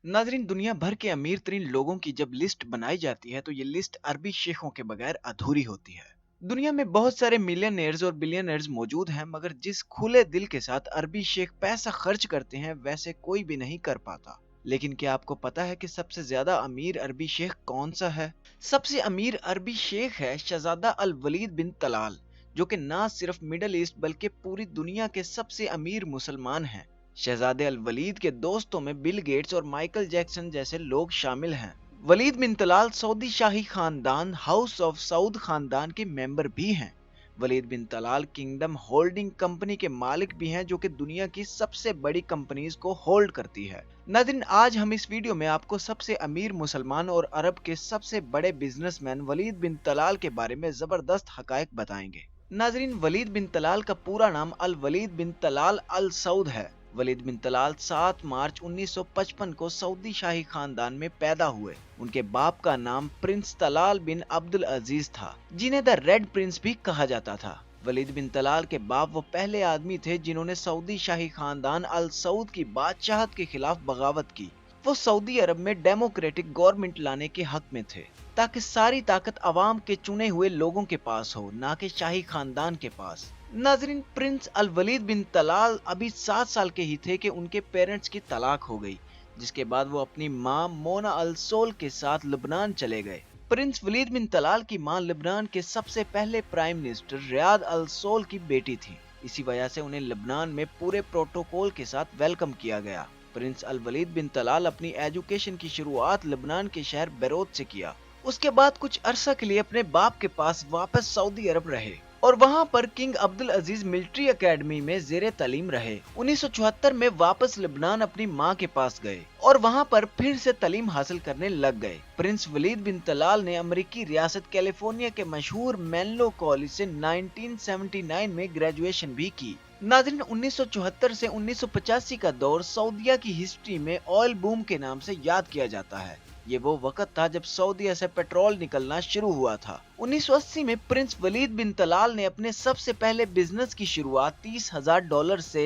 नाजरीन, दुनिया भर के अमीर तरीन लोगों की जब लिस्ट बनाई जाती है तो ये लिस्ट अरबी शेखों के बगैर अधूरी होती है। दुनिया में बहुत सारे मिलियनेयर्स और बिलियनर्स मौजूद हैं, मगर जिस खुले दिल के साथ अरबी शेख पैसा खर्च करते हैं वैसे कोई भी नहीं कर पाता। लेकिन क्या आपको पता है कि सबसे ज्यादा अमीर अरबी शेख कौन सा है? सबसे अमीर अरबी शेख है शहजादा अल वलीद बिन तलाल, जो कि ना सिर्फ मिडल ईस्ट बल्कि पूरी दुनिया के सबसे अमीर मुसलमान हैं। शहजादे अल वलीद के दोस्तों में बिल गेट्स और माइकल जैक्सन जैसे लोग शामिल हैं। वलीद बिन तलाल सऊदी शाही खानदान हाउस ऑफ सऊद खानदान के मेंबर भी हैं। वलीद बिन तलाल किंगडम होल्डिंग कंपनी के मालिक भी हैं, जो कि दुनिया की सबसे बड़ी कंपनीज को होल्ड करती है। नाज़रीन, आज हम इस वीडियो में आपको सबसे अमीर मुसलमान और अरब के सबसे बड़े बिजनेसमैन वलीद बिन तलाल के बारे में जबरदस्त हकायक बताएंगे। नाज़रीन, वलीद बिन तलाल का पूरा नाम अल वलीद बिन तलाल अल सऊद है। वलीद बिन तलाल 7 मार्च 1955 को सऊदी शाही खानदान में पैदा हुए। उनके बाप का नाम प्रिंस तलाल बिन अब्दुल अजीज था, जिन्हें द रेड प्रिंस भी कहा जाता था। वलीद बिन तलाल के बाप वो पहले आदमी थे जिन्होंने सऊदी शाही खानदान अल सऊद की बादशाहत के खिलाफ बगावत की। वो सऊदी अरब में डेमोक्रेटिक गवर्नमेंट लाने के हक में थे, ताकि सारी ताकत अवाम के चुने हुए लोगों के पास हो, ना कि शाही खानदान के पास। नाजरीन, प्रिंस अल वलीद बिन तलाल अभी 7 साल के ही थे कि उनके पेरेंट्स की तलाक हो गई, जिसके बाद वो अपनी मां मोना अल सोल के साथ लबनान चले गए। प्रिंस वलीद बिन तलाल की मां लबनान के सबसे पहले प्राइम मिनिस्टर रियाद अल सोल की बेटी थी। इसी वजह से उन्हें लबनान में पूरे प्रोटोकॉल के साथ वेलकम किया गया। प्रिंस अल वलीद बिन तलाल अपनी एजुकेशन की शुरुआत लबनान के शहर बैरूत से किया। उसके बाद कुछ अरसा के लिए अपने बाप के पास वापस सऊदी अरब रहे और वहां पर किंग अब्दुल अजीज मिलिट्री एकेडमी में जेरे तालीम रहे। 1974 में वापस लेबनान अपनी मां के पास गए और वहां पर फिर से तालीम हासिल करने लग गए। प्रिंस वलीद बिन तलाल ने अमेरिकी रियासत कैलिफोर्निया के मशहूर मेनलो कॉलेज से 1979 में ग्रेजुएशन भी की। नाज़रीन, 1974 से 1985 का दौर सऊदीया की हिस्ट्री में ऑयल बूम के नाम से याद किया जाता है। ये वो वक्त था जब सऊदीया से पेट्रोल निकलना शुरू हुआ था। 1980 में प्रिंस वलीद बिन तलाल ने अपने सबसे पहले बिजनेस की शुरुआत $30,000 से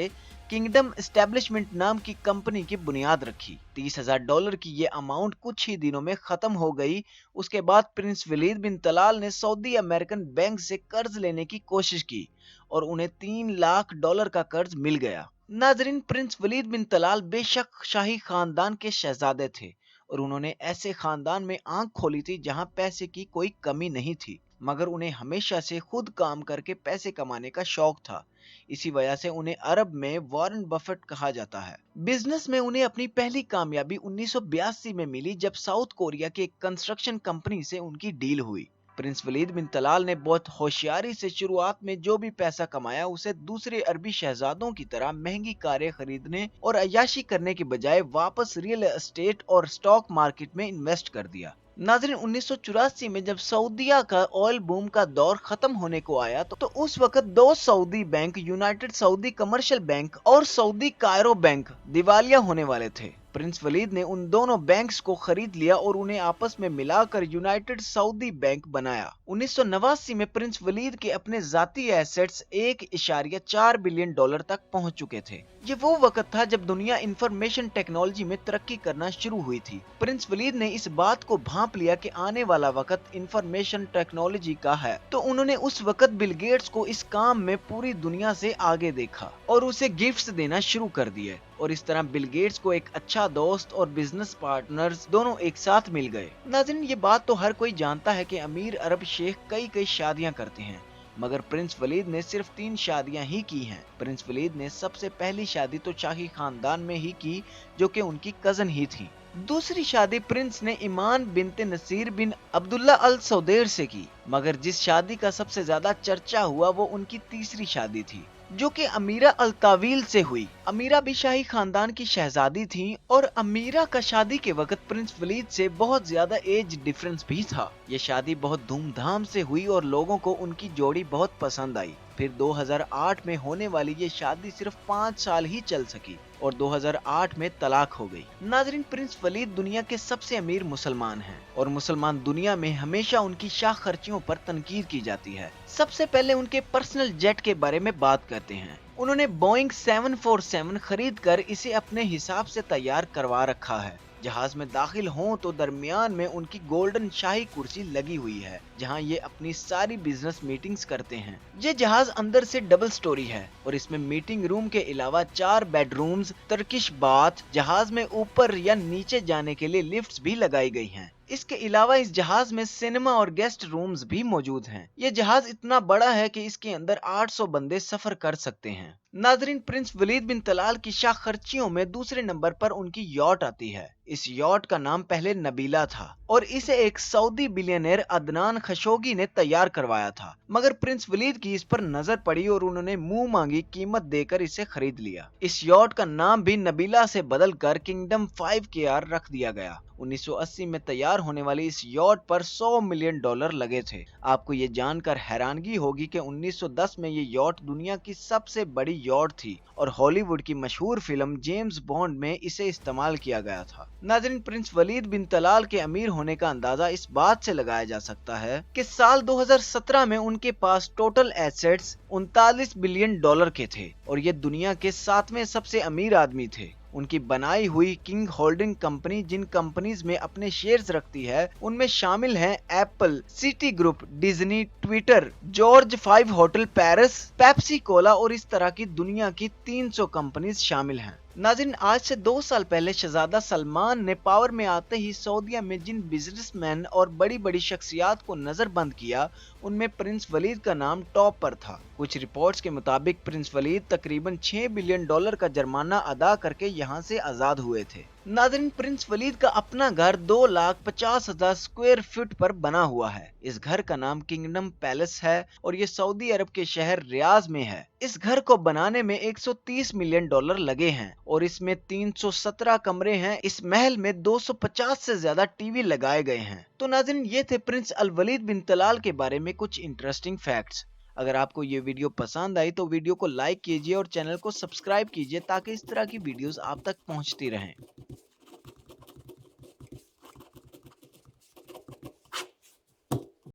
किंगडम एस्टेब्लिशमेंट नाम की कंपनी की बुनियाद रखी। $30,000 की ये अमाउंट कुछ ही दिनों में खत्म हो गई। उसके बाद प्रिंस वलीद बिन तलाल ने सऊदी अमेरिकन बैंक से कर्ज लेने की कोशिश की और उन्हें $3 लाख का कर्ज मिल गया। नाजरीन, प्रिंस वलीद बिन तलाल बेशक शाही खानदान के शहजादे थे और उन्होंने ऐसे खानदान में आंख खोली थी जहां पैसे की कोई कमी नहीं थी, मगर उन्हें हमेशा से खुद काम करके पैसे कमाने का शौक था। इसी वजह से उन्हें अरब में वॉरेन बफेट कहा जाता है। बिजनेस में उन्हें अपनी पहली कामयाबी 1982 में मिली, जब साउथ कोरिया की एक कंस्ट्रक्शन कंपनी से उनकी डील हुई। प्रिंस वलीद बिन तलाल ने बहुत होशियारी से शुरुआत में जो भी पैसा कमाया उसे दूसरे अरबी शहजादों की तरह महंगी कारें खरीदने और अय्याशी करने के बजाय वापस रियल एस्टेट और स्टॉक मार्केट में इन्वेस्ट कर दिया। नाज़रीन, 1984 में जब सऊदीया का ऑयल बूम का दौर खत्म होने को आया तो उस वक्त दो Saudi bank, United Saudi commercial bank और सऊदी कायरो बैंक, दिवालिया होने वाले थे। प्रिंस वलीद ने उन दोनों बैंक्स को खरीद लिया और उन्हें आपस में मिलाकर यूनाइटेड सऊदी बैंक बनाया। 1989 में प्रिंस वलीद के अपने जाती एसेट्स $1.4 बिलियन तक पहुंच चुके थे। ये वो वक्त था जब दुनिया इंफॉर्मेशन टेक्नोलॉजी में तरक्की करना शुरू हुई थी। प्रिंस वलीद ने इस बात को भांप लिया कि आने वाला वक्त इंफॉर्मेशन टेक्नोलॉजी का है, तो उन्होंने उस वक्त बिल गेट्स को इस काम में पूरी दुनिया से आगे देखा और उसे गिफ्ट्स देना शुरू कर दिए। और इस तरह बिल गेट्स को एक अच्छा दोस्त और बिजनेस पार्टनर्स दोनों एक साथ मिल गए। नाज़रीन, ये बात तो हर कोई जानता है कि अमीर अरब शेख कई कई शादियां करते हैं, मगर प्रिंस वलीद ने सिर्फ 3 शादियां ही की हैं। प्रिंस वलीद ने सबसे पहली शादी तो शाही खानदान में ही की, जो कि उनकी कजन ही थी। दूसरी शादी प्रिंस ने ईमान बिनते नसीर बिन अब्दुल्ला अल सौदेर से की, मगर जिस शादी का सबसे ज्यादा चर्चा हुआ वो उनकी तीसरी शादी थी, जो कि अमीरा अल तावील से हुई। अमीरा भी शाही खानदान की शहजादी थी और अमीरा का शादी के वक्त प्रिंस वलीद से बहुत ज्यादा एज डिफरेंस भी था। ये शादी बहुत धूमधाम से हुई और लोगों को उनकी जोड़ी बहुत पसंद आई। फिर 2008 में होने वाली ये शादी सिर्फ 5 साल ही चल सकी और 2008 में तलाक हो गई। नाजरीन, प्रिंस वलीद दुनिया के सबसे अमीर मुसलमान हैं और मुसलमान दुनिया में हमेशा उनकी शाह खर्चियों पर तनकीद की जाती है। सबसे पहले उनके पर्सनल जेट के बारे में बात करते हैं। उन्होंने बोइंग 747 खरीद कर इसे अपने हिसाब से तैयार करवा रखा है, जहाज में दाखिल हों तो दरमियान में उनकी गोल्डन शाही कुर्सी लगी हुई है, जहां ये अपनी सारी बिजनेस मीटिंग्स करते हैं। ये जहाज अंदर से डबल स्टोरी है और इसमें मीटिंग रूम के अलावा 4 बेडरूम्स, टर्किश बाथ, जहाज में ऊपर या नीचे जाने के लिए लिफ्ट्स भी लगाई गई हैं। इसके अलावा इस जहाज में सिनेमा और गेस्ट रूम्स भी मौजूद हैं। ये जहाज इतना बड़ा है कि इसके अंदर 800 बंदे सफर कर सकते हैं। नाजरीन, प्रिंस वलीद बिन तलाल की शाख खर्चियों में दूसरे नंबर पर उनकी यॉट आती है। इस यॉट का नाम पहले नबीला था और इसे एक सऊदी बिलियनर अदनान खशोगी ने तैयार करवाया था, मगर प्रिंस वलीद की इस पर नजर पड़ी और उन्होंने मुंह मांगी कीमत देकर इसे खरीद लिया। इस यॉट का नाम भी नबीला से बदलकर किंगडम 5KR रख दिया गया। 1980 में तैयार होने वाली इस यॉट पर $100 मिलियन लगे थे। आपको ये जानकर हैरानगी होगी कि 1910 में ये यॉट दुनिया की सबसे बड़ी यॉट थी और हॉलीवुड की मशहूर फिल्म जेम्स बॉन्ड में इसे इस्तेमाल किया गया था। नाज़रीन, प्रिंस वलीद बिन तलाल के अमीर होने का अंदाजा इस बात से लगाया जा सकता है कि साल 2017 में उनके पास टोटल एसेट्स $39 बिलियन के थे और ये दुनिया के 7वें सबसे अमीर आदमी थे। उनकी बनाई हुई किंग होल्डिंग कंपनी जिन कंपनीज में अपने शेयर्स रखती है उनमें शामिल हैं Apple, city group, Disney, Twitter, George 5 hotel Paris, Pepsi Cola और इस तरह की दुनिया की 300 कंपनीज शामिल हैं। नाज़रीन, आज से 2 साल पहले शहजादा सलमान ने पावर में आते ही सऊदीया में जिन बिजनेसमैन और बड़ी बड़ी शख्सियात को नजरबंद किया उनमें प्रिंस वलीद का नाम टॉप पर था। कुछ रिपोर्ट्स के मुताबिक प्रिंस वलीद तकरीबन $6 बिलियन का जुर्माना अदा करके यहाँ से आजाद हुए थे। नाज़रीन, प्रिंस वलीद का अपना घर 2,50,000 स्क्वायर फीट पर बना हुआ है। इस घर का नाम किंगडम पैलेस है और ये सऊदी अरब के शहर रियाज में है। इस घर को बनाने में $130 मिलियन लगे हैं और इसमें 317 कमरे हैं। इस महल में 250 से ज्यादा टीवी लगाए गए हैं। तो नाज़रीन, ये थे प्रिंस अल वलीद बिन तलाल के बारे में कुछ इंटरेस्टिंग फैक्ट्स। अगर आपको ये वीडियो पसंद आई तो वीडियो को लाइक कीजिए और चैनल को सब्सक्राइब कीजिए ताकि इस तरह की वीडियोस आप तक पहुंचती रहें।